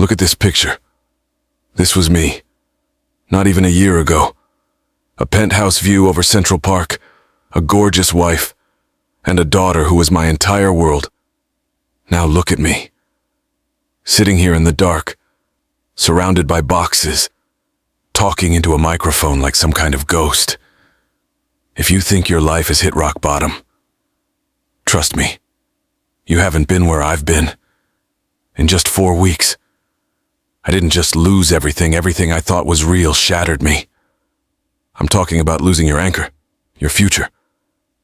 Look at this picture. This was me. Not even a year ago. A penthouse view over Central Park, a gorgeous wife, and a daughter who was my entire world. Now look at me. Sitting here in the dark, surrounded by boxes, talking into a microphone like some kind of ghost. If you think your life has hit rock bottom, trust me, you haven't been where I've been. In just 4 weeks, I didn't just lose everything. Everything I thought was real shattered me. I'm talking about losing your anchor, your future,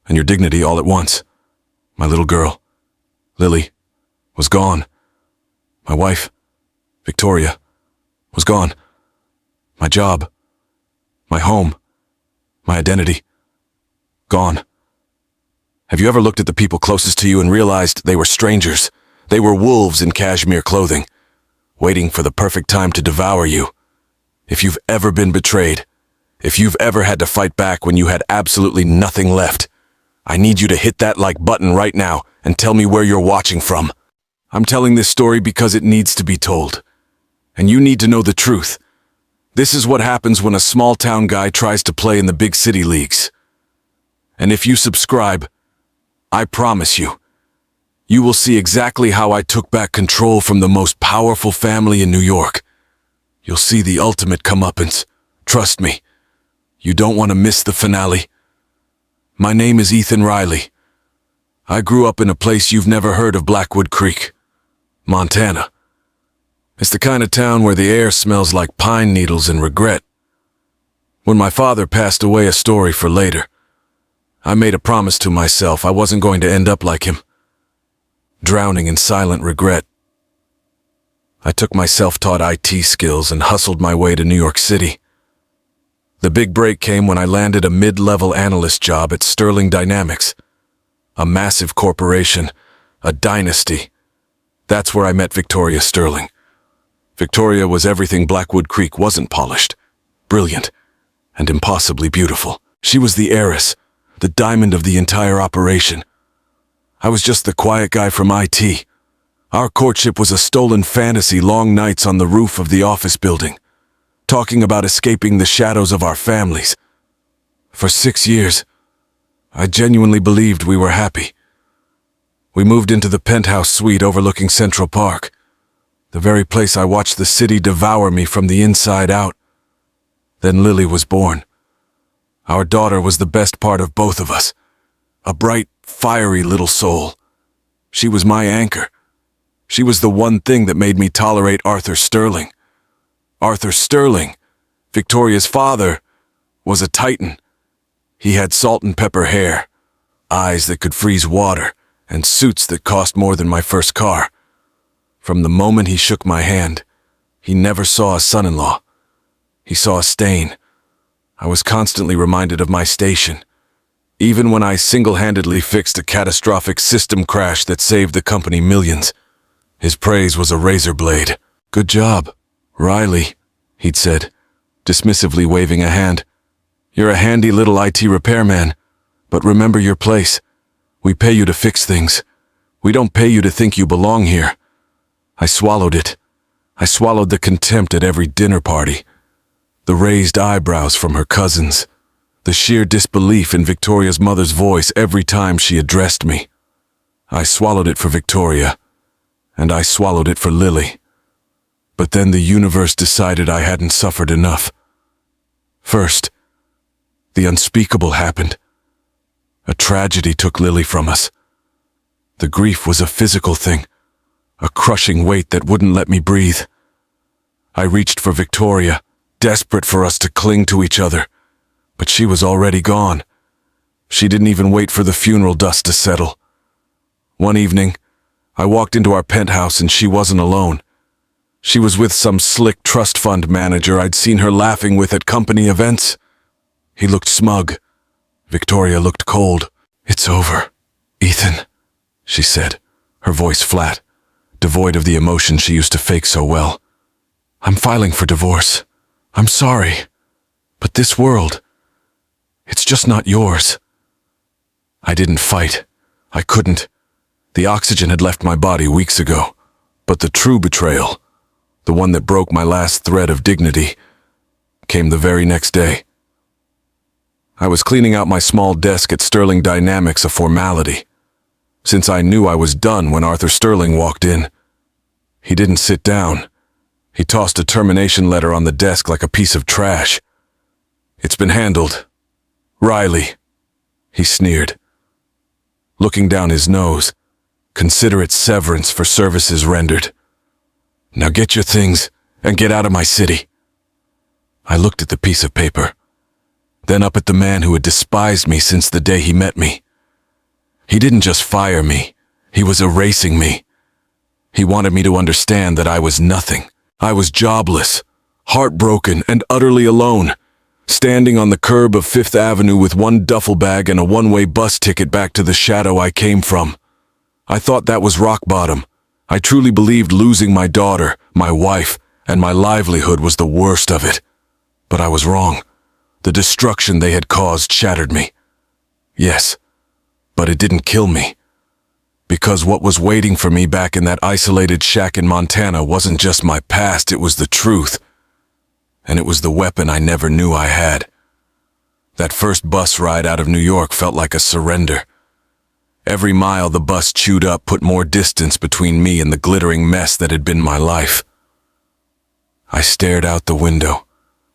and your dignity all at once. My little girl, Lily, was gone. My wife, Victoria, was gone. My job, my home, my identity, gone. Have you ever looked at the people closest to you and realized they were strangers? They were wolves in cashmere clothing, waiting for the perfect time to devour you. If you've ever been betrayed, if you've ever had to fight back when you had absolutely nothing left, I need you to hit that like button right now and tell me where you're watching from. I'm telling this story because it needs to be told. And you need to know the truth. This is what happens when a small-town guy tries to play in the big city leagues. And if you subscribe, I promise you, you will see exactly how I took back control from the most powerful family in New York. You'll see the ultimate comeuppance. Trust me, you don't want to miss the finale. My name is Ethan Riley. I grew up in a place you've never heard of, Blackwood Creek, Montana. It's the kind of town where the air smells like pine needles and regret. When my father passed away, a story for later, I made a promise to myself I wasn't going to end up like him, drowning in silent regret. I took my self-taught IT skills and hustled my way to New York City. The big break came when I landed a mid-level analyst job at Sterling Dynamics, a massive corporation, a dynasty. That's where I met Victoria Sterling. Victoria was everything Blackwood Creek wasn't: polished, brilliant, and impossibly beautiful. She was the heiress, the diamond of the entire operation. I was just the quiet guy from IT. Our courtship was a stolen fantasy, long nights on the roof of the office building, talking about escaping the shadows of our families. For 6 years, I genuinely believed we were happy. We moved into the penthouse suite overlooking Central Park, the very place I watched the city devour me from the inside out. Then Lily was born. Our daughter was the best part of both of us, a bright, fiery little soul. She was my anchor. She was the one thing that made me tolerate Arthur Sterling. Arthur Sterling, Victoria's father, was a titan. He had salt and pepper hair, eyes that could freeze water, and suits that cost more than my first car. From the moment he shook my hand, he never saw a son-in-law. He saw a stain. I was constantly reminded of my station, even when I single-handedly fixed a catastrophic system crash that saved the company millions. His praise was a razor blade. "Good job, Riley," he'd said, dismissively waving a hand. "You're a handy little IT repairman, but remember your place. We pay you to fix things. We don't pay you to think you belong here." I swallowed it. I swallowed the contempt at every dinner party, the raised eyebrows from her cousins, the sheer disbelief in Victoria's mother's voice every time she addressed me. I swallowed it for Victoria, and I swallowed it for Lily. But then the universe decided I hadn't suffered enough. First, the unspeakable happened. A tragedy took Lily from us. The grief was a physical thing, a crushing weight that wouldn't let me breathe. I reached for Victoria, desperate for us to cling to each other, but she was already gone. She didn't even wait for the funeral dust to settle. One evening, I walked into our penthouse and she wasn't alone. She was with some slick trust fund manager I'd seen her laughing with at company events. He looked smug. Victoria looked cold. "It's over, Ethan," she said, her voice flat, devoid of the emotion she used to fake so well. "I'm filing for divorce. I'm sorry. But this world, it's just not yours." I didn't fight. I couldn't. The oxygen had left my body weeks ago. But the true betrayal, the one that broke my last thread of dignity, came the very next day. I was cleaning out my small desk at Sterling Dynamics, a formality, since I knew I was done when Arthur Sterling walked in. He didn't sit down. He tossed a termination letter on the desk like a piece of trash. "It's been handled. Riley," he sneered, looking down his nose. "Consider it severance for services rendered. Now get your things and get out of my city." I looked at the piece of paper, then up at the man who had despised me since the day he met me. He didn't just fire me, he was erasing me. He wanted me to understand that I was nothing. I was jobless, heartbroken, and utterly alone, standing on the curb of Fifth Avenue with one duffel bag and a one-way bus ticket back to the shadow I came from. I thought that was rock bottom. I truly believed losing my daughter, my wife, and my livelihood was the worst of it. But I was wrong. The destruction they had caused shattered me. Yes, but it didn't kill me. Because what was waiting for me back in that isolated shack in Montana wasn't just my past, it was the truth. And it was the weapon I never knew I had. That first bus ride out of New York felt like a surrender. Every mile the bus chewed up put more distance between me and the glittering mess that had been my life. I stared out the window,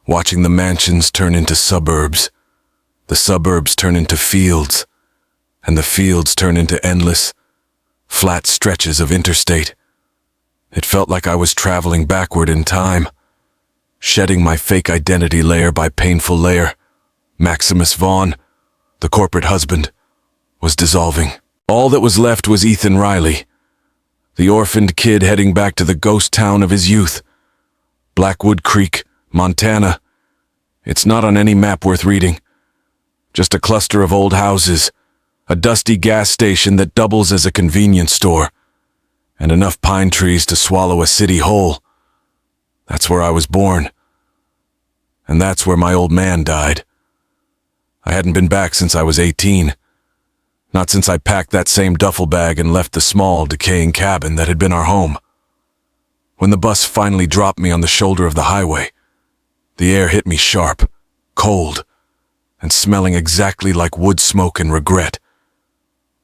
watching the mansions turn into suburbs, the suburbs turn into fields, and the fields turn into endless, flat stretches of interstate. It felt like I was traveling backward in time, shedding my fake identity layer by painful layer. Maximus Vaughn, the corporate husband, was dissolving. All that was left was Ethan Riley, the orphaned kid heading back to the ghost town of his youth. Blackwood Creek, Montana. It's not on any map worth reading. Just a cluster of old houses, a dusty gas station that doubles as a convenience store, and enough pine trees to swallow a city whole. That's where I was born. And that's where my old man died. I hadn't been back since I was 18. Not since I packed that same duffel bag and left the small, decaying cabin that had been our home. When the bus finally dropped me on the shoulder of the highway, the air hit me sharp, cold, and smelling exactly like wood smoke and regret.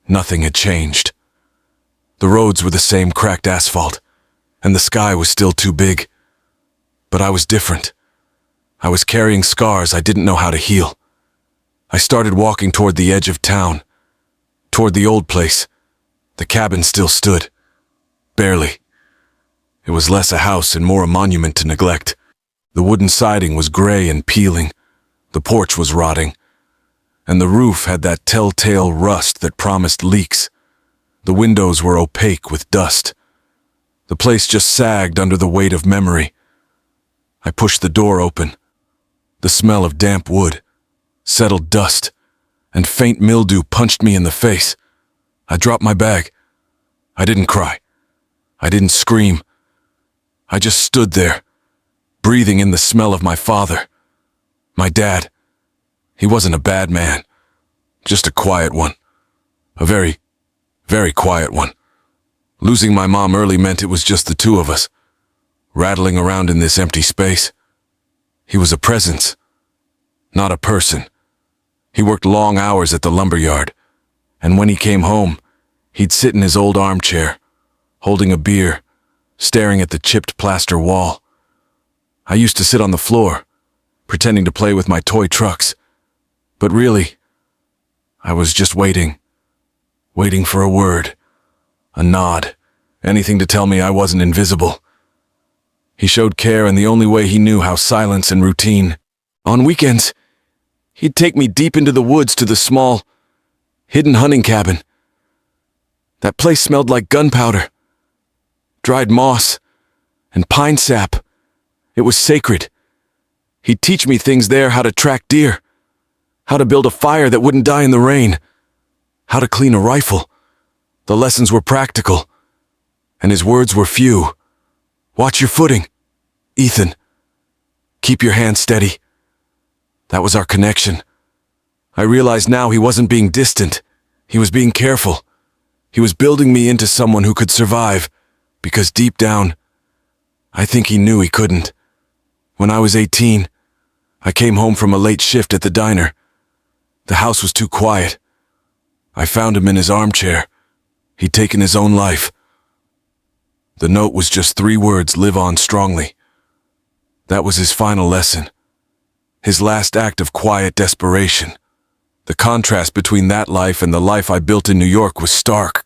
Nothing had changed. The roads were the same cracked asphalt, and the sky was still too big. But I was different. I was carrying scars I didn't know how to heal. I started walking toward the edge of town, toward the old place. The cabin still stood. Barely. It was less a house and more a monument to neglect. The wooden siding was gray and peeling. The porch was rotting. And the roof had that telltale rust that promised leaks. The windows were opaque with dust. The place just sagged under the weight of memory. I pushed the door open. The smell of damp wood, settled dust, and faint mildew punched me in the face. I dropped my bag. I didn't cry. I didn't scream. I just stood there, breathing in the smell of my father. My dad. He wasn't a bad man, just a quiet one. A very, very quiet one. Losing my mom early meant it was just the two of us, rattling around in this empty space. He was a presence, not a person. He worked long hours at the lumberyard, and when he came home, he'd sit in his old armchair, holding a beer, staring at the chipped plaster wall. I used to sit on the floor, pretending to play with my toy trucks. But really, I was just waiting for a word, a nod, anything to tell me I wasn't invisible. He showed care in the only way he knew how: silence and routine. On weekends, he'd take me deep into the woods to the small, hidden hunting cabin. That place smelled like gunpowder, dried moss, and pine sap. It was sacred. He'd teach me things there: how to track deer, how to build a fire that wouldn't die in the rain, how to clean a rifle. The lessons were practical, and his words were few. Watch your footing, Ethan. Keep your hand steady. That was our connection. I realized now he wasn't being distant. He was being careful. He was building me into someone who could survive, because deep down, I think he knew he couldn't. When I was 18, I came home from a late shift at the diner. The house was too quiet. I found him in his armchair. He'd taken his own life. The note was just 3 words: live on strongly. That was his final lesson. His last act of quiet desperation. The contrast between that life and the life I built in New York was stark.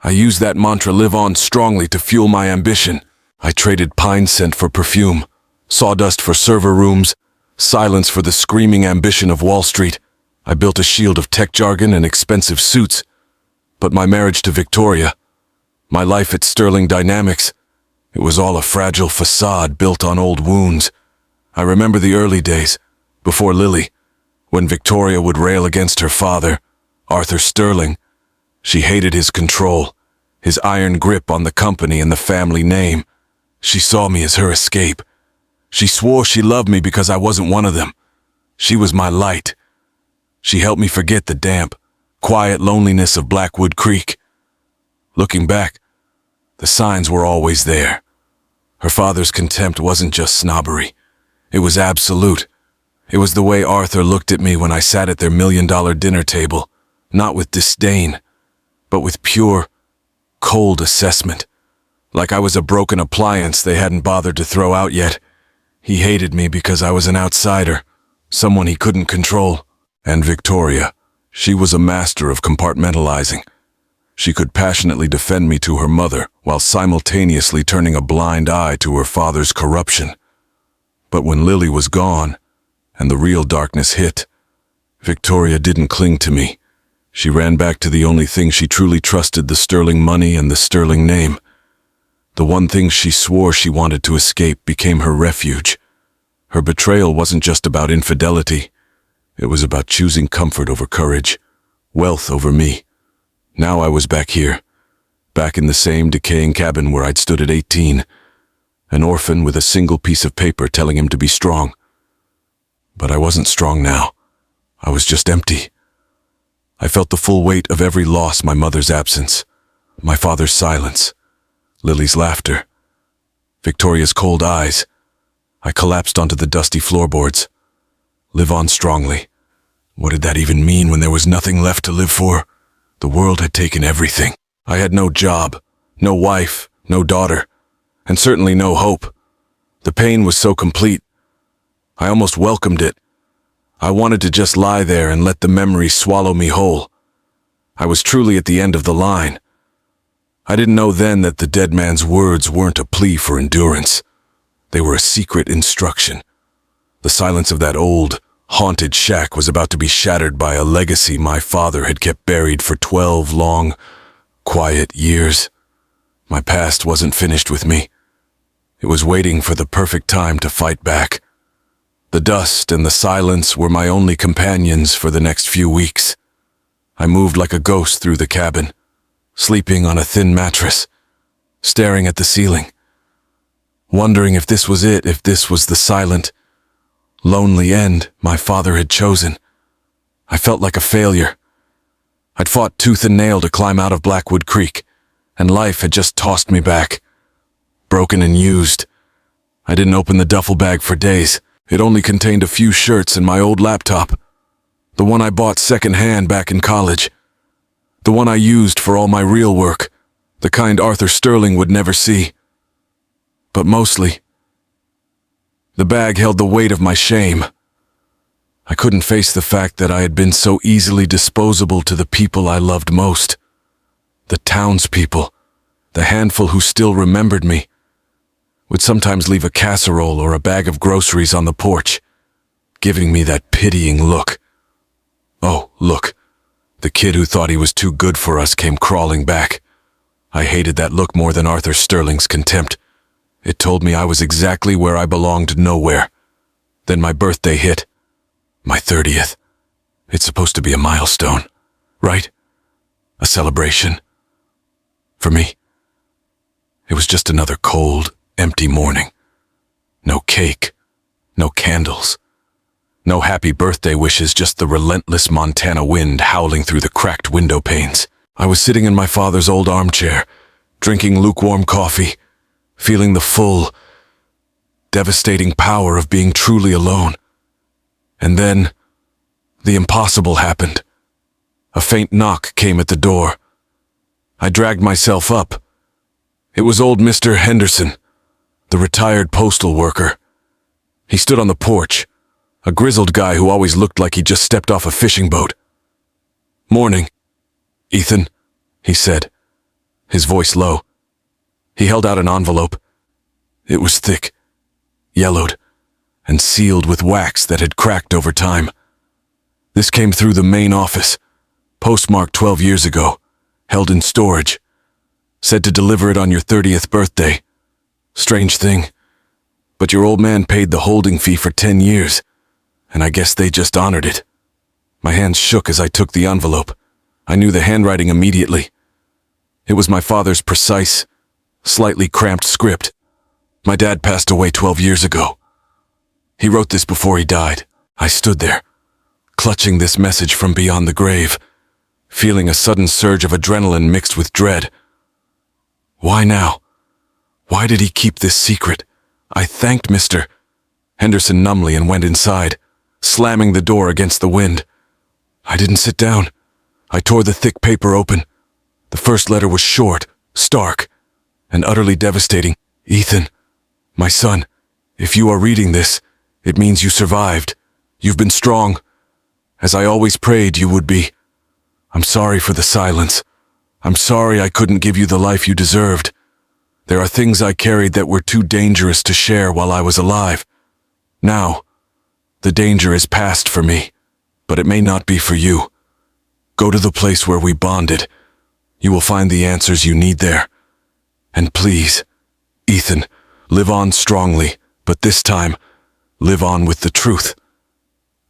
I used that mantra, live on strongly, to fuel my ambition. I traded pine scent for perfume, sawdust for server rooms, silence for the screaming ambition of Wall Street. I built a shield of tech jargon and expensive suits. But my marriage to Victoria, my life at Sterling Dynamics, it was all a fragile facade built on old wounds. I remember the early days, before Lily, when Victoria would rail against her father, Arthur Sterling. She hated his control, his iron grip on the company and the family name. She saw me as her escape. She swore she loved me because I wasn't one of them. She was my light. She helped me forget the damp, quiet loneliness of Blackwood Creek. Looking back, the signs were always there. Her father's contempt wasn't just snobbery. It was absolute. It was the way Arthur looked at me when I sat at their $1 million dinner table, not with disdain, but with pure, cold assessment. Like I was a broken appliance they hadn't bothered to throw out yet. He hated me because I was an outsider, someone he couldn't control. And Victoria, she was a master of compartmentalizing. She could passionately defend me to her mother while simultaneously turning a blind eye to her father's corruption. But when Lily was gone, and the real darkness hit, Victoria didn't cling to me. She ran back to the only thing she truly trusted, the Sterling money and the Sterling name. The one thing she swore she wanted to escape became her refuge. Her betrayal wasn't just about infidelity. It was about choosing comfort over courage, wealth over me. Now I was back here, back in the same decaying cabin where I'd stood at 18, an orphan with a single piece of paper telling him to be strong. But I wasn't strong now. I was just empty. I felt the full weight of every loss: my mother's absence, my father's silence, Lily's laughter, Victoria's cold eyes. I collapsed onto the dusty floorboards. Live on strongly. What did that even mean when there was nothing left to live for? The world had taken everything. I had no job, no wife, no daughter, and certainly no hope. The pain was so complete. I almost welcomed it. I wanted to just lie there and let the memory swallow me whole. I was truly at the end of the line. I didn't know then that the dead man's words weren't a plea for endurance. They were a secret instruction. The silence of that old, haunted shack was about to be shattered by a legacy my father had kept buried for 12 long, quiet years. My past wasn't finished with me. It was waiting for the perfect time to fight back. The dust and the silence were my only companions for the next few weeks. I moved like a ghost through the cabin, sleeping on a thin mattress, staring at the ceiling, wondering if this was it, if this was the silent, lonely end my father had chosen. I felt like a failure. I'd fought tooth and nail to climb out of Blackwood Creek, and life had just tossed me back, broken and used. I didn't open the duffel bag for days. It only contained a few shirts and my old laptop, the one I bought secondhand back in college, the one I used for all my real work, the kind Arthur Sterling would never see. But mostly, the bag held the weight of my shame. I couldn't face the fact that I had been so easily disposable to the people I loved most. The townspeople, the handful who still remembered me, would sometimes leave a casserole or a bag of groceries on the porch, giving me that pitying look. Oh, look, the kid who thought he was too good for us came crawling back. I hated that look more than Arthur Sterling's contempt. It told me I was exactly where I belonged nowhere. Then my birthday hit. My 30th. It's supposed to be a milestone, right? A celebration. For me, it was just another cold, empty morning. No cake, no candles, no happy birthday wishes, just the relentless Montana wind howling through the cracked window panes. I was sitting in my father's old armchair, drinking lukewarm coffee, feeling the full, devastating power of being truly alone. And then, the impossible happened. A faint knock came at the door. I dragged myself up. It was old Mr. Henderson, the retired postal worker. He stood on the porch, a grizzled guy who always looked like he just stepped off a fishing boat. "Morning, Ethan," he said, his voice low. He held out an envelope. It was thick, yellowed, and sealed with wax that had cracked over time. This came through the main office, postmarked 12 years ago, held in storage. Said to deliver it on your 30th birthday. Strange thing, but your old man paid the holding fee for 10 years, and I guess they just honored it. My hands shook as I took the envelope. I knew the handwriting immediately. It was my father's precise, slightly cramped script. My dad passed away 12 years ago. He wrote this before he died. I stood there, clutching this message from beyond the grave, feeling a sudden surge of adrenaline mixed with dread. Why now? Why did he keep this secret? I thanked Mr. Henderson numbly and went inside, slamming the door against the wind. I didn't sit down. I tore the thick paper open. The first letter was short, stark, and utterly devastating. "Ethan, my son, if you are reading this, it means you survived. You've been strong, as I always prayed you would be. I'm sorry for the silence. I'm sorry I couldn't give you the life you deserved. There are things I carried that were too dangerous to share while I was alive. Now, the danger is past for me, but it may not be for you. Go to the place where we bonded. You will find the answers you need there. And please, Ethan, live on strongly, but this time, live on with the truth."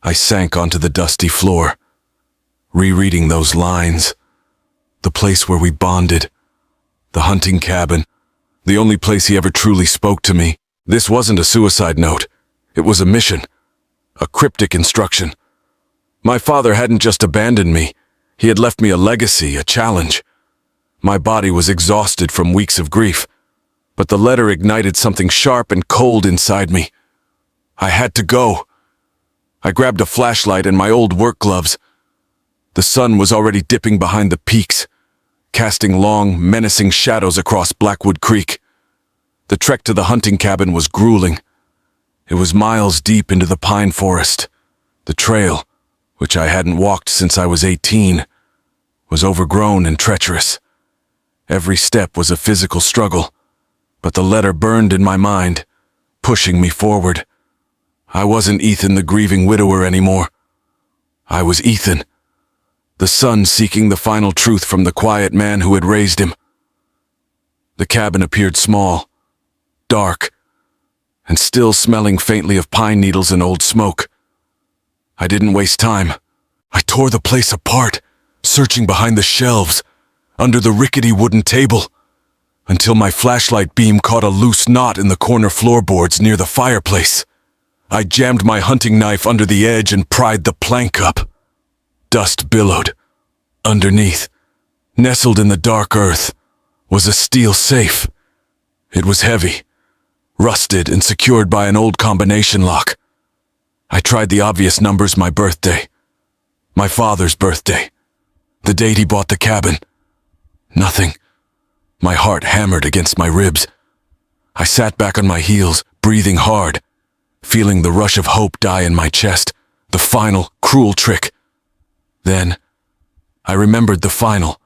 I sank onto the dusty floor, rereading those lines. The place where we bonded. The hunting cabin. The only place he ever truly spoke to me. This wasn't a suicide note. It was a mission. A cryptic instruction. My father hadn't just abandoned me. He had left me a legacy, a challenge. My body was exhausted from weeks of grief, but the letter ignited something sharp and cold inside me. I had to go. I grabbed a flashlight and my old work gloves. The sun was already dipping behind the peaks, casting long, menacing shadows across Blackwood Creek. The trek to the hunting cabin was grueling. It was miles deep into the pine forest. The trail, which I hadn't walked since I was 18, was overgrown and treacherous. Every step was a physical struggle, but the letter burned in my mind, pushing me forward. I wasn't Ethan the grieving widower anymore. I was Ethan, the son seeking the final truth from the quiet man who had raised him. The cabin appeared small, dark, and still smelling faintly of pine needles and old smoke. I didn't waste time. I tore the place apart, searching behind the shelves, under the rickety wooden table, until my flashlight beam caught a loose knot in the corner floorboards near the fireplace. I jammed my hunting knife under the edge and pried the plank up. Dust billowed. Underneath, nestled in the dark earth, was a steel safe. It was heavy, rusted and secured by an old combination lock. I tried the obvious numbers: my birthday, my father's birthday, the date he bought the cabin. Nothing. My heart hammered against my ribs. I sat back on my heels, breathing hard, feeling the rush of hope die in my chest, the final, cruel trick. Then, I remembered the final,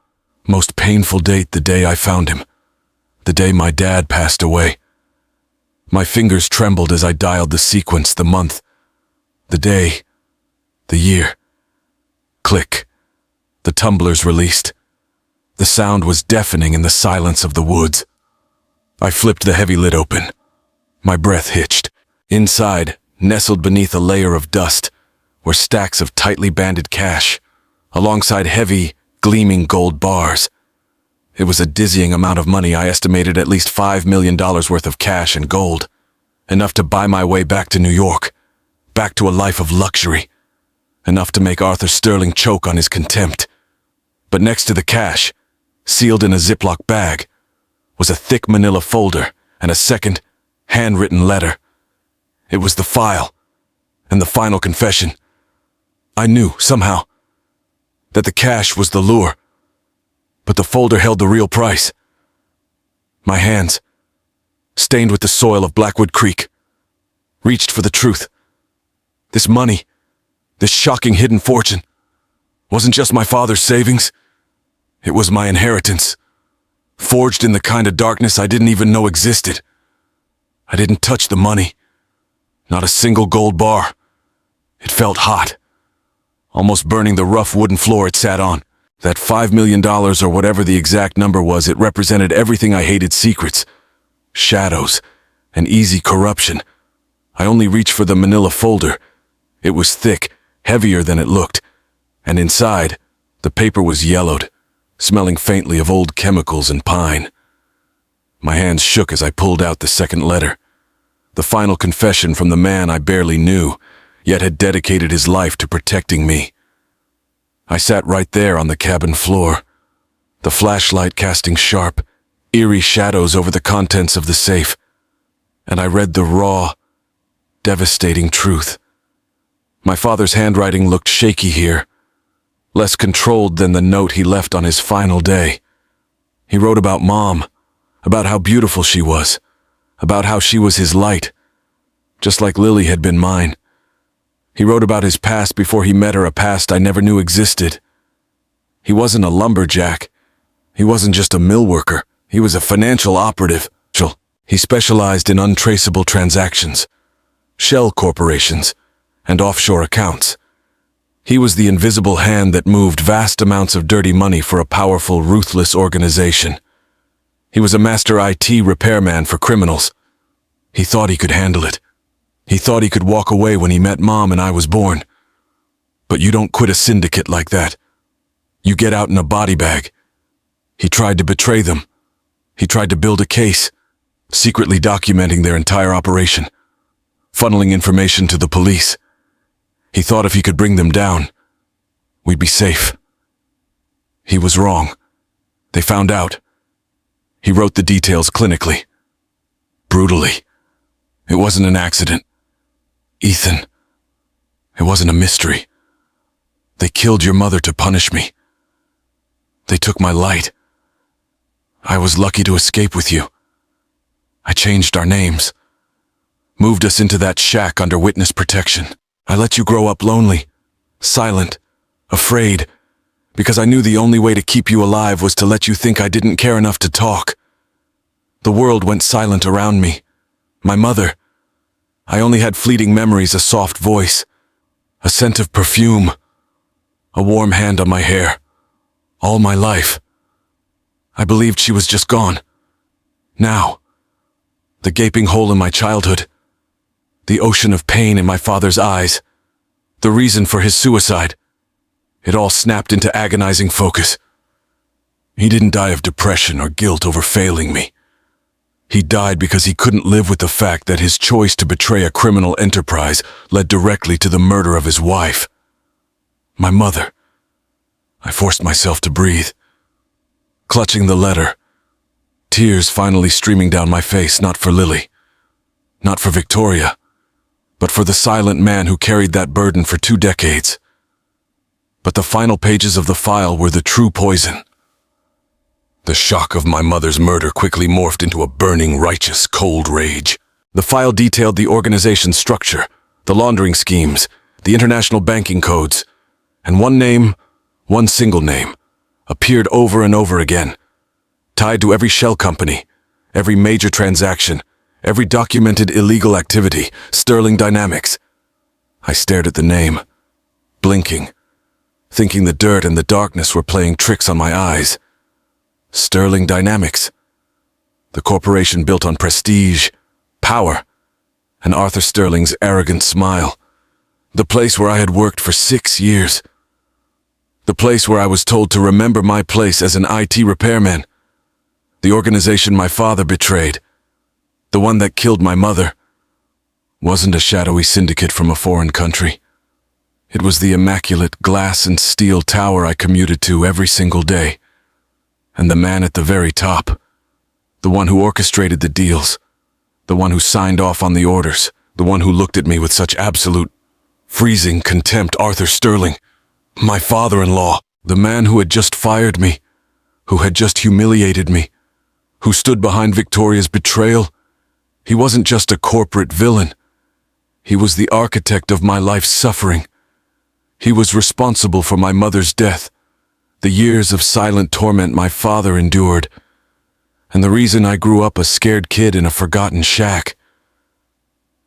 most painful date, the day I found him, the day my dad passed away. My fingers trembled as I dialed the sequence, the month, the day, the year. Click. The tumblers released. The sound was deafening in the silence of the woods. I flipped the heavy lid open. My breath hitched. Inside, nestled beneath a layer of dust, were stacks of tightly banded cash, alongside heavy, gleaming gold bars. It was a dizzying amount of money. I estimated at least $5 million worth of cash and gold, enough to buy my way back to New York, back to a life of luxury, enough to make Arthur Sterling choke on his contempt. But next to the cash, sealed in a Ziploc bag, was a thick manila folder and a second, handwritten letter. It was the file, and the final confession. I knew, somehow, that the cash was the lure, but the folder held the real price. My hands, stained with the soil of Blackwood Creek, reached for the truth. This money, this shocking hidden fortune, wasn't just my father's savings. It was my inheritance, forged in the kind of darkness I didn't even know existed. I didn't touch the money, not a single gold bar. It felt hot, almost burning the rough wooden floor it sat on. That $5 million or whatever the exact number was, it represented everything I hated: secrets, shadows, and easy corruption. I only reached for the manila folder. It was thick, heavier than it looked, and inside, the paper was yellowed, smelling faintly of old chemicals and pine. My hands shook as I pulled out the second letter, the final confession from the man I barely knew, yet had dedicated his life to protecting me. I sat right there on the cabin floor, the flashlight casting sharp, eerie shadows over the contents of the safe, and I read the raw, devastating truth. My father's handwriting looked shaky here, less controlled than the note he left on his final day. He wrote about Mom, about how beautiful she was, about how she was his light, just like Lily had been mine. He wrote about his past before he met her, a past I never knew existed. He wasn't a lumberjack. He wasn't just a mill worker. He was a financial operative. He specialized in untraceable transactions, shell corporations, and offshore accounts. He was the invisible hand that moved vast amounts of dirty money for a powerful, ruthless organization. He was a master IT repairman for criminals. He thought he could handle it. He thought he could walk away when he met Mom and I was born. But you don't quit a syndicate like that. You get out in a body bag. He tried to betray them. He tried to build a case, secretly documenting their entire operation, funneling information to the police. He thought if he could bring them down, we'd be safe. He was wrong. They found out. He wrote the details clinically, brutally. It wasn't an accident. Ethan, it wasn't a mystery. They killed your mother to punish me. They took my light. I was lucky to escape with you. I changed our names, moved us into that shack under witness protection. I let you grow up lonely, silent, afraid, because I knew the only way to keep you alive was to let you think I didn't care enough to talk. The world went silent around me. My mother, I only had fleeting memories: a soft voice, a scent of perfume, a warm hand on my hair. All my life, I believed she was just gone. Now, the gaping hole in my childhood, the ocean of pain in my father's eyes, the reason for his suicide, it all snapped into agonizing focus. He didn't die of depression or guilt over failing me. He died because he couldn't live with the fact that his choice to betray a criminal enterprise led directly to the murder of his wife. My mother. I forced myself to breathe, clutching the letter, tears finally streaming down my face, not for Lily, not for Victoria, but for the silent man who carried that burden for 2 decades. But the final pages of the file were the true poison. The shock of my mother's murder quickly morphed into a burning, righteous, cold rage. The file detailed the organization's structure, the laundering schemes, the international banking codes, and one name, one single name, appeared over and over again, tied to every shell company, every major transaction, every documented illegal activity: Sterling Dynamics. I stared at the name, blinking, thinking the dirt and the darkness were playing tricks on my eyes. Sterling Dynamics, the corporation built on prestige, power, and Arthur Sterling's arrogant smile. The place where I had worked for 6 years. The place where I was told to remember my place as an IT repairman. The organization my father betrayed, the one that killed my mother, wasn't a shadowy syndicate from a foreign country. It was the immaculate glass and steel tower I commuted to every single day. And the man at the very top, the one who orchestrated the deals, The one who signed off on the orders. The one who looked at me with such absolute, freezing contempt. Arthur Sterling. My father-in-law. The man who had just fired me. Who had just humiliated me. Who stood behind Victoria's betrayal. He wasn't just a corporate villain. He was the architect of my life's suffering. He was responsible for my mother's death, the years of silent torment my father endured, and the reason I grew up a scared kid in a forgotten shack.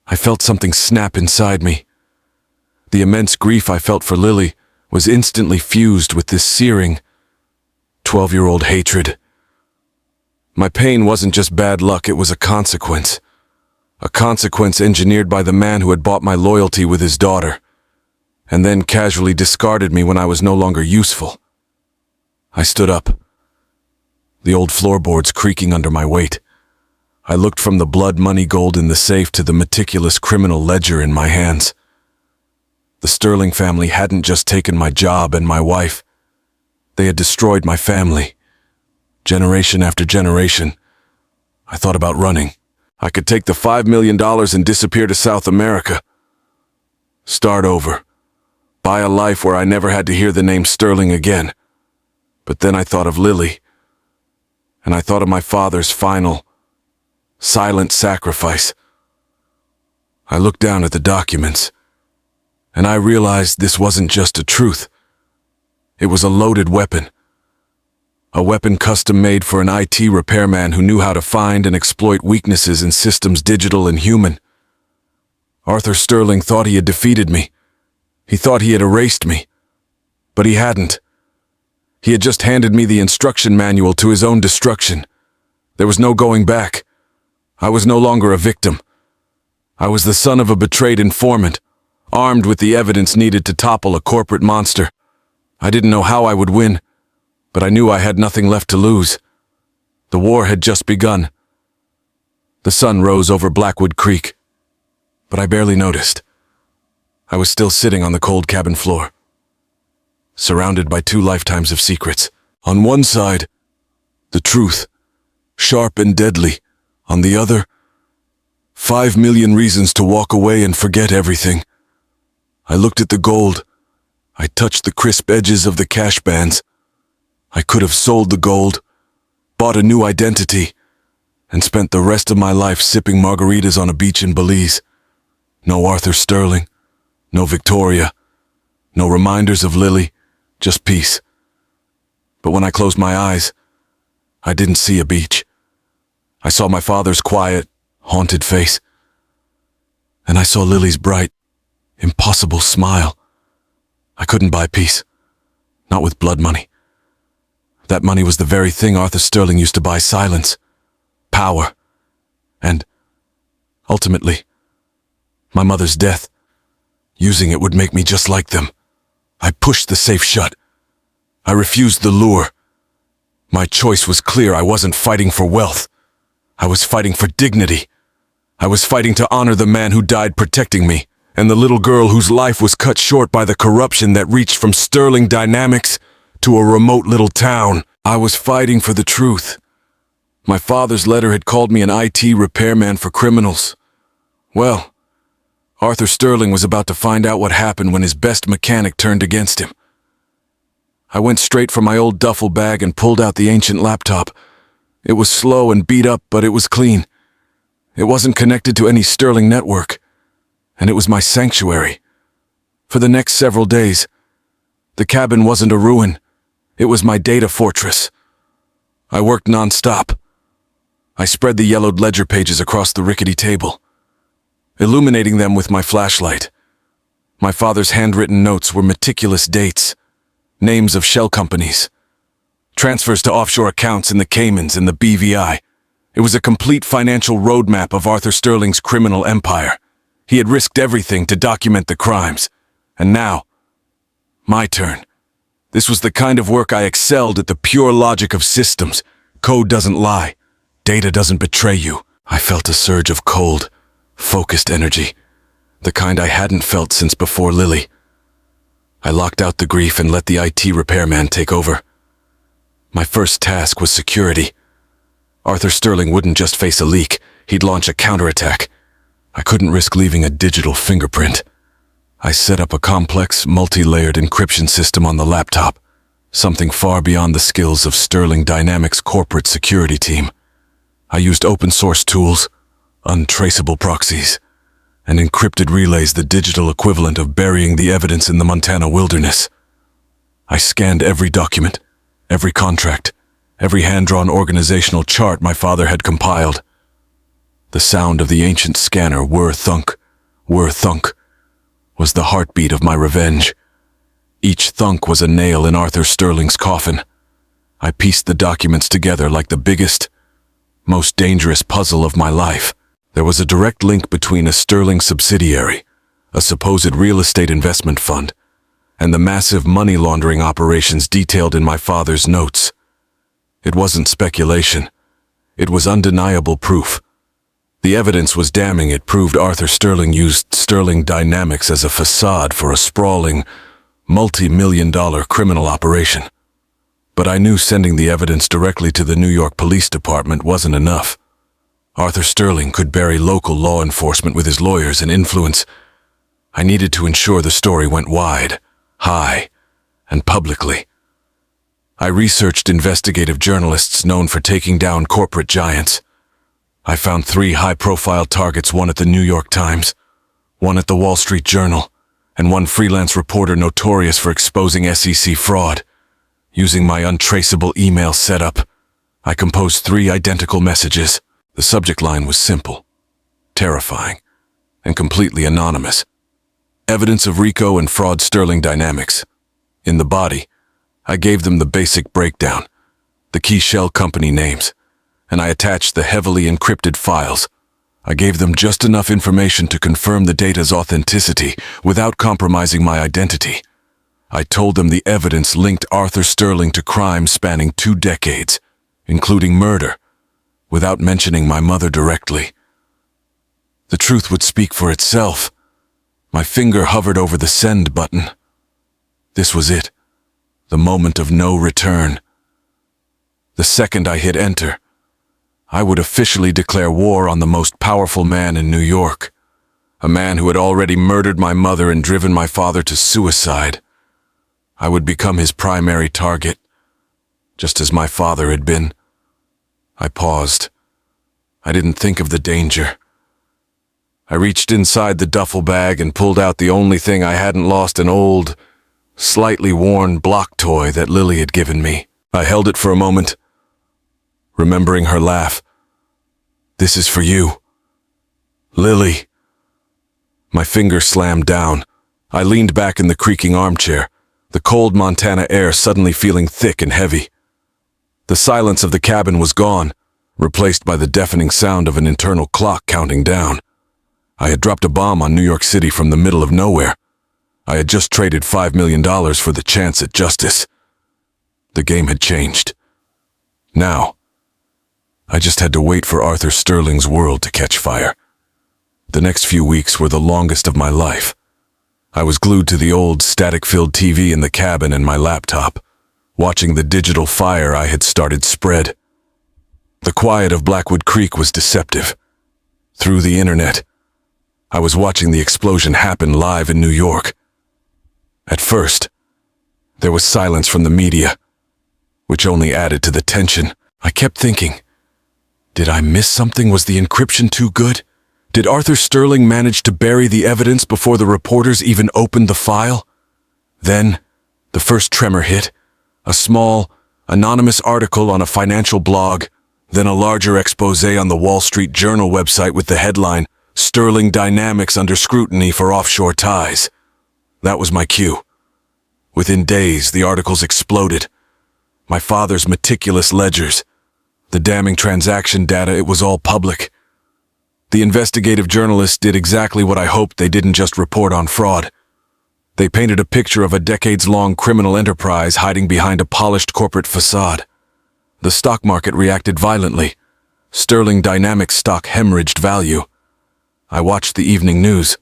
I felt something snap inside me. The immense grief I felt for Lily was instantly fused with this searing, 12-year-old hatred. My pain wasn't just bad luck, it was a consequence. A consequence engineered by the man who had bought my loyalty with his daughter, and then casually discarded me when I was no longer useful. I stood up, the old floorboards creaking under my weight. I looked from the blood money gold in the safe to the meticulous criminal ledger in my hands. The Sterling family hadn't just taken my job and my wife. They had destroyed my family. Generation after generation. I thought about running. I could take the $5 million and disappear to South America. Start over. Buy a life where I never had to hear the name Sterling again. But then I thought of Lily. And I thought of my father's final, silent sacrifice. I looked down at the documents, and I realized this wasn't just a truth. It was a loaded weapon. A weapon custom-made for an IT repairman who knew how to find and exploit weaknesses in systems digital and human. Arthur Sterling thought he had defeated me. He thought he had erased me. But he hadn't. He had just handed me the instruction manual to his own destruction. There was no going back. I was no longer a victim. I was the son of a betrayed informant, armed with the evidence needed to topple a corporate monster. I didn't know how I would win, but I knew I had nothing left to lose. The war had just begun. The sun rose over Blackwood Creek, but I barely noticed. I was still sitting on the cold cabin floor, surrounded by 2 lifetimes of secrets. On one side, the truth, sharp and deadly. On the other, 5 million reasons to walk away and forget everything. I looked at the gold. I touched the crisp edges of the cash bands. I could have sold the gold, bought a new identity, and spent the rest of my life sipping margaritas on a beach in Belize. No Arthur Sterling, no Victoria, no reminders of Lily, just peace. But when I closed my eyes, I didn't see a beach. I saw my father's quiet, haunted face. And I saw Lily's bright, impossible smile. I couldn't buy peace. Not with blood money. That money was the very thing Arthur Sterling used to buy: silence, power, and, ultimately, my mother's death. Using it would make me just like them. I pushed the safe shut. I refused the lure. My choice was clear. I wasn't fighting for wealth. I was fighting for dignity. I was fighting to honor the man who died protecting me, and the little girl whose life was cut short by the corruption that reached from Sterling Dynamics to a remote little town. I was fighting for the truth. My father's letter had called me an IT repairman for criminals. Well, Arthur Sterling was about to find out what happened when his best mechanic turned against him. I went straight for my old duffel bag and pulled out the ancient laptop. It was slow and beat up, but it was clean. It wasn't connected to any Sterling network, and it was my sanctuary. For the next several days, the cabin wasn't a ruin. It was my data fortress. I worked non-stop. I spread the yellowed ledger pages across the rickety table, illuminating them with my flashlight. My father's handwritten notes were meticulous dates, names of shell companies, transfers to offshore accounts in the Caymans and the BVI. It was a complete financial roadmap of Arthur Sterling's criminal empire. He had risked everything to document the crimes. And now, my turn. This was the kind of work I excelled at, the pure logic of systems. Code doesn't lie. Data doesn't betray you. I felt a surge of cold, focused energy, the kind I hadn't felt since before Lily. I locked out the grief and let the IT repairman take over. My first task was security. Arthur Sterling wouldn't just face a leak, He'd launch a counterattack. I couldn't risk leaving a digital fingerprint. I set up a complex, multi-layered encryption system on the laptop, something far beyond the skills of Sterling Dynamics' corporate security team. I used open-source tools, untraceable proxies, and encrypted relays, the digital equivalent of burying the evidence in the Montana wilderness. I scanned every document, every contract, every hand-drawn organizational chart my father had compiled. The sound of the ancient scanner, whir-thunk, was the heartbeat of my revenge. Each thunk was a nail in Arthur Sterling's coffin. I pieced the documents together like the biggest, most dangerous puzzle of my life. There was a direct link between a Sterling subsidiary, a supposed real estate investment fund, and the massive money laundering operations detailed in my father's notes. It wasn't speculation. It was undeniable proof. The evidence was damning. It proved Arthur Sterling used Sterling Dynamics as a facade for a sprawling, multi-million-dollar criminal operation. But I knew sending the evidence directly to the New York Police Department wasn't enough. Arthur Sterling could bury local law enforcement with his lawyers and influence. I needed to ensure the story went wide, high, and publicly. I researched investigative journalists known for taking down corporate giants. I found 3 high-profile targets, one at the New York Times, one at the Wall Street Journal, and one freelance reporter notorious for exposing SEC fraud. Using my untraceable email setup, I composed 3 identical messages. The subject line was simple, terrifying, and completely anonymous. Evidence of RICO and fraud, Sterling Dynamics. In the body, I gave them the basic breakdown, the key shell company names, and I attached the heavily encrypted files. I gave them just enough information to confirm the data's authenticity without compromising my identity. I told them the evidence linked Arthur Sterling to crimes spanning 2 decades, including murder, without mentioning my mother directly. The truth would speak for itself. My finger hovered over the send button. This was it, the moment of no return. The second I hit enter, I would officially declare war on the most powerful man in New York, a man who had already murdered my mother and driven my father to suicide. I would become his primary target, just as my father had been. I paused. I didn't think of the danger. I reached inside the duffel bag and pulled out the only thing I hadn't lost, an old, slightly worn block toy that Lily had given me. I held it for a moment, remembering her laugh. "This is for you, Lily." My fingers slammed down. I leaned back in the creaking armchair, the cold Montana air suddenly feeling thick and heavy. The silence of the cabin was gone, replaced by the deafening sound of an internal clock counting down. I had dropped a bomb on New York City from the middle of nowhere. I had just traded $5 million for the chance at justice. The game had changed. Now, I just had to wait for Arthur Sterling's world to catch fire. The next few weeks were the longest of my life. I was glued to the old, static-filled TV in the cabin and my laptop, watching the digital fire I had started spread. The quiet of Blackwood Creek was deceptive. Through the internet, I was watching the explosion happen live in New York. At first, there was silence from the media, which only added to the tension. I kept thinking, did I miss something? Was the encryption too good? Did Arthur Sterling manage to bury the evidence before the reporters even opened the file? Then, the first tremor hit. A small, anonymous article on a financial blog, then a larger expose on the Wall Street Journal website with the headline, "Sterling Dynamics under scrutiny for offshore ties." That was my cue. Within days, the articles exploded. My father's meticulous ledgers, the damning transaction data, it was all public. The investigative journalists did exactly what I hoped. They didn't just report on fraud. They painted a picture of a decades-long criminal enterprise hiding behind a polished corporate facade. The stock market reacted violently. Sterling Dynamics stock hemorrhaged value. I watched the evening news.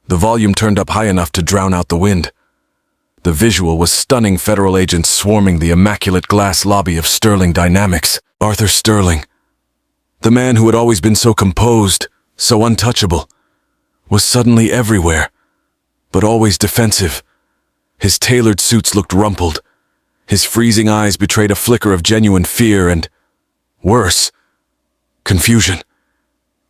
The volume turned up high enough to drown out the wind. The visual was stunning, federal agents swarming the immaculate glass lobby of Sterling Dynamics. Arthur Sterling, The man who had always been so composed, so untouchable, was suddenly everywhere, but always defensive. His tailored suits looked rumpled. His freezing eyes betrayed a flicker of genuine fear and, worse, confusion.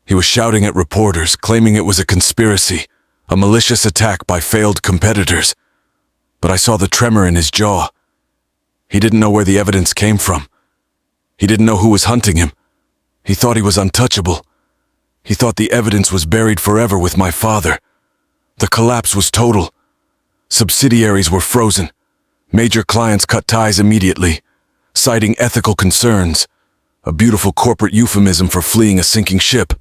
He was shouting at reporters, claiming it was a conspiracy, a malicious attack by failed competitors. But I saw the tremor in his jaw. He didn't know where the evidence came from. He didn't know who was hunting him. He thought he was untouchable. He thought the evidence was buried forever with my father. The collapse was total. Subsidiaries were frozen. Major clients cut ties immediately, citing ethical concerns, a beautiful corporate euphemism for fleeing a sinking ship.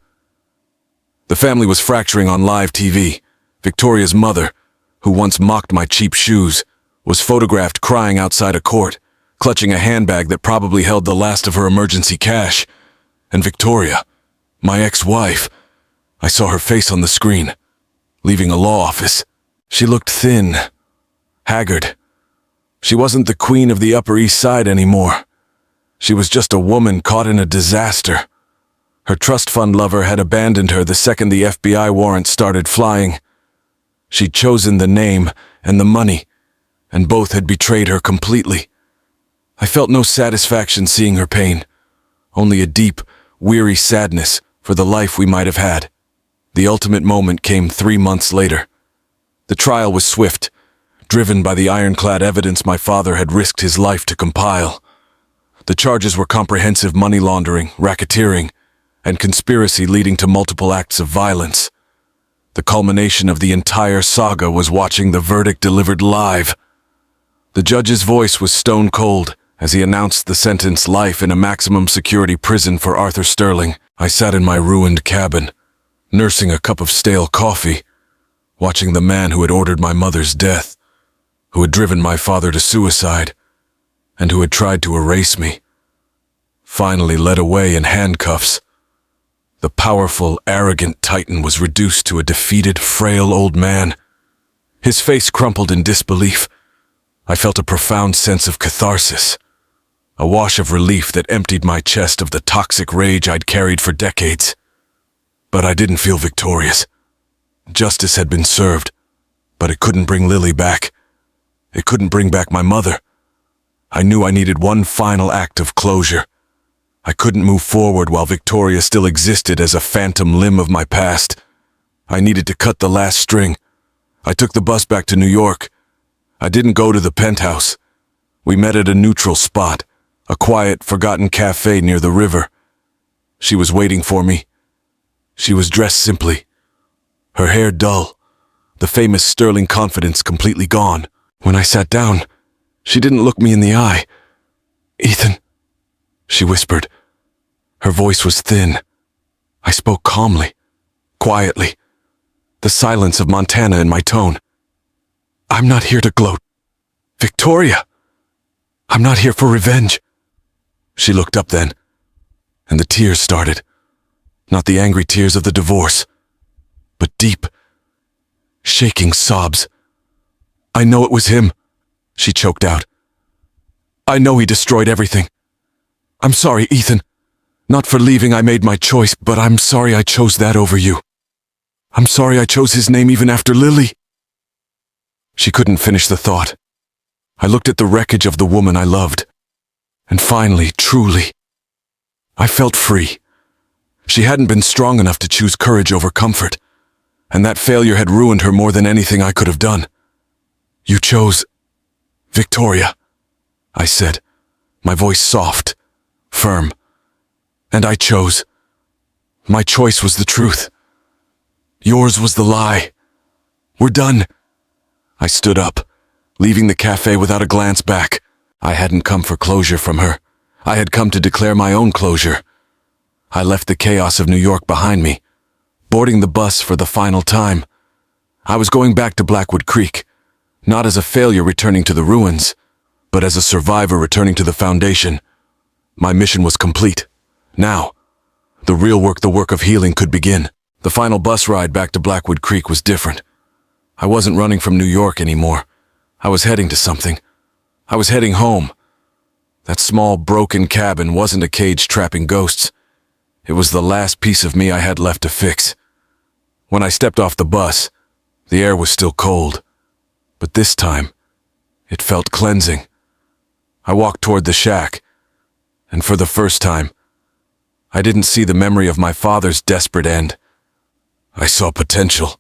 The family was fracturing on live TV. Victoria's mother, who once mocked my cheap shoes, was photographed crying outside a court, clutching a handbag that probably held the last of her emergency cash. And Victoria, my ex-wife, I saw her face on the screen, leaving a law office. She looked thin, haggard. She wasn't the queen of the Upper East Side anymore. She was just a woman caught in a disaster. Her trust fund lover had abandoned her the second the FBI warrant started flying. She'd chosen the name and the money, and both had betrayed her completely. I felt no satisfaction seeing her pain, only a deep, weary sadness for the life we might have had. The ultimate moment came 3 months later. The trial was swift, driven by the ironclad evidence my father had risked his life to compile. The charges were comprehensive money laundering, racketeering, and conspiracy leading to multiple acts of violence. The culmination of the entire saga was watching the verdict delivered live. The judge's voice was stone cold as he announced the sentence: life in a maximum security prison for Arthur Sterling. I sat in my ruined cabin, nursing a cup of stale coffee, watching the man who had ordered my mother's death, who had driven my father to suicide, and who had tried to erase me, finally led away in handcuffs. The powerful, arrogant titan was reduced to a defeated, frail old man. His face crumpled in disbelief. I felt a profound sense of catharsis, a wash of relief that emptied my chest of the toxic rage I'd carried for decades. But I didn't feel victorious. Justice had been served, but it couldn't bring Lily back. It couldn't bring back my mother. I knew I needed one final act of closure. I couldn't move forward while Victoria still existed as a phantom limb of my past. I needed to cut the last string. I took the bus back to New York. I didn't go to the penthouse. We met at a neutral spot, a quiet, forgotten cafe near the river. She was waiting for me. She was dressed simply, her hair dull, the famous Sterling confidence completely gone. When I sat down, she didn't look me in the eye. "Ethan," she whispered. Her voice was thin. I spoke calmly, quietly, the silence of Montana in my tone. "I'm not here to gloat. Victoria! I'm not here for revenge." She looked up then, and the tears started. Not the angry tears of the divorce, but deep, shaking sobs. "I know it was him," she choked out. "I know he destroyed everything. I'm sorry, Ethan. Not for leaving I made my choice, but I'm sorry I chose that over you. I'm sorry I chose his name even after Lily." She couldn't finish the thought. I looked at the wreckage of the woman I loved, and finally, truly, I felt free. She hadn't been strong enough to choose courage over comfort, and that failure had ruined her more than anything I could have done. "You chose Victoria," I said, my voice soft, firm. "And I chose. My choice was the truth. Yours was the lie. We're done." I stood up, leaving the cafe without a glance back. I hadn't come for closure from her. I had come to declare my own closure. I left the chaos of New York behind me, boarding the bus for the final time. I was going back to Blackwood Creek, not as a failure returning to the ruins, but as a survivor returning to the foundation. My mission was complete. Now, the real work, the work of healing, could begin. The final bus ride back to Blackwood Creek was different. I wasn't running from New York anymore. I was heading to something. I was heading home. That small, broken cabin wasn't a cage trapping ghosts. It was the last piece of me I had left to fix. When I stepped off the bus, the air was still cold, but this time, it felt cleansing. I walked toward the shack, and for the first time, I didn't see the memory of my father's desperate end. I saw potential.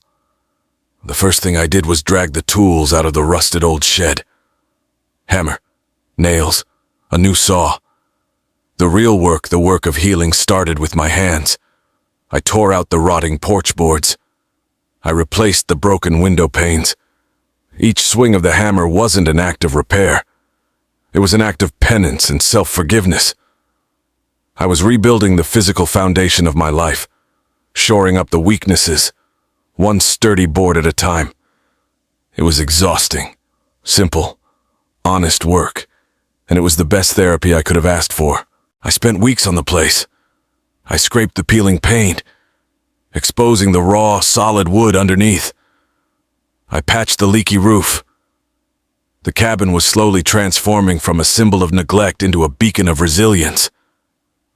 The first thing I did was drag the tools out of the rusted old shed. Hammer, nails, a new saw. The real work, the work of healing, started with my hands. I tore out the rotting porch boards. I replaced the broken window panes. Each swing of the hammer wasn't an act of repair. It was an act of penance and self-forgiveness. I was rebuilding the physical foundation of my life, shoring up the weaknesses, one sturdy board at a time. It was exhausting, simple, honest work, and it was the best therapy I could have asked for. I spent weeks on the place. I scraped the peeling paint, exposing the raw, solid wood underneath. I patched the leaky roof. The cabin was slowly transforming from a symbol of neglect into a beacon of resilience.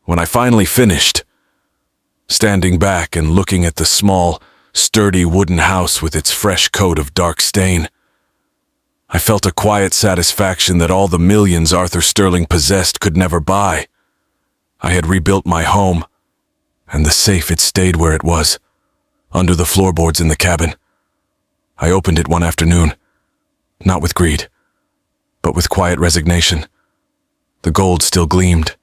When I finally finished, standing back and looking at the small, sturdy wooden house with its fresh coat of dark stain, I felt a quiet satisfaction that all the millions Arthur Sterling possessed could never buy. I had rebuilt my home, and the safe, it stayed where it was, under the floorboards in the cabin. I opened it one afternoon, not with greed, but with quiet resignation. The gold still gleamed.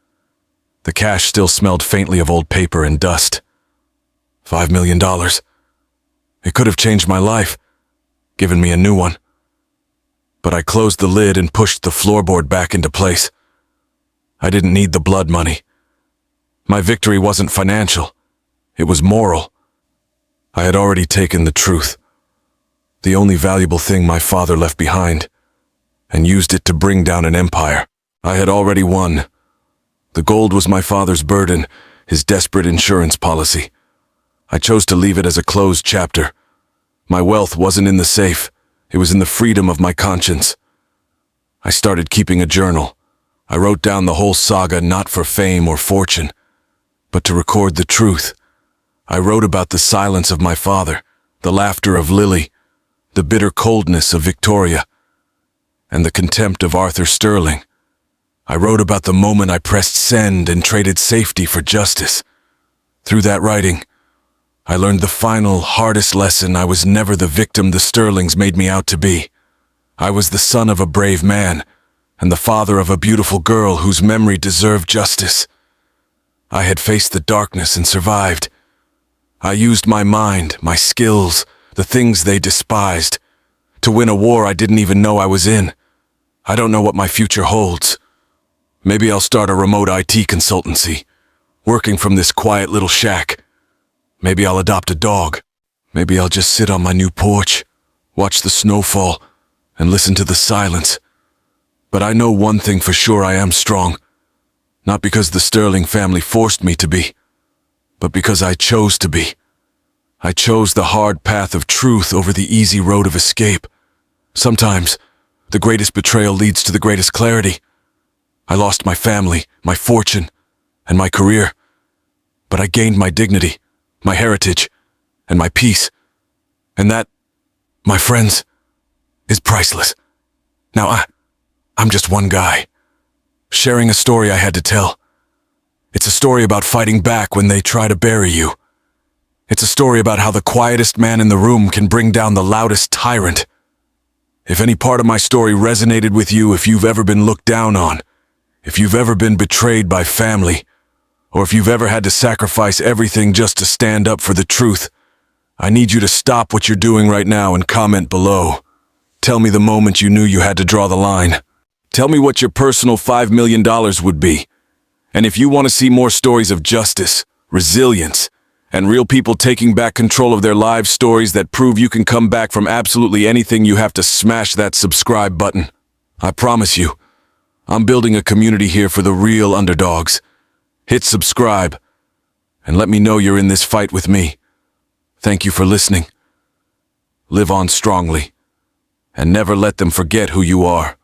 The cash still smelled faintly of old paper and dust. $5 million. It could have changed my life, given me a new one. But I closed the lid and pushed the floorboard back into place. I didn't need the blood money. My victory wasn't financial. It was moral. I had already taken the truth, the only valuable thing my father left behind, and used it to bring down an empire. I had already won. The gold was my father's burden, his desperate insurance policy. I chose to leave it as a closed chapter. My wealth wasn't in the safe. It was in the freedom of my conscience. I started keeping a journal. I wrote down the whole saga not for fame or fortune, but to record the truth. I wrote about the silence of my father, the laughter of Lily, the bitter coldness of Victoria, and the contempt of Arthur Sterling. I wrote about the moment I pressed send and traded safety for justice. Through that writing, I learned the final, hardest lesson. I was never the victim the Sterlings made me out to be. I was the son of a brave man, and the father of a beautiful girl whose memory deserved justice. I had faced the darkness and survived. I used my mind, my skills, the things they despised, to win a war I didn't even know I was in. I don't know what my future holds. Maybe I'll start a remote IT consultancy, working from this quiet little shack. Maybe I'll adopt a dog. Maybe I'll just sit on my new porch, watch the snow fall, and listen to the silence. But I know one thing for sure: I am strong. Not because the Sterling family forced me to be, but because I chose to be. I chose the hard path of truth over the easy road of escape. Sometimes, the greatest betrayal leads to the greatest clarity. I lost my family, my fortune, and my career. But I gained my dignity, my heritage, and my peace. And that, my friends, is priceless. Now I'm just one guy, sharing a story I had to tell. It's a story about fighting back when they try to bury you. It's a story about how the quietest man in the room can bring down the loudest tyrant. If any part of my story resonated with you, if you've ever been looked down on, if you've ever been betrayed by family, or if you've ever had to sacrifice everything just to stand up for the truth, I need you to stop what you're doing right now and comment below. Tell me the moment you knew you had to draw the line. Tell me what your personal $5 million would be. And if you want to see more stories of justice, resilience, and real people taking back control of their lives, stories that prove you can come back from absolutely anything, you have to smash that subscribe button. I promise you, I'm building a community here for the real underdogs. Hit subscribe, and let me know you're in this fight with me. Thank you for listening. Live on strongly, and never let them forget who you are.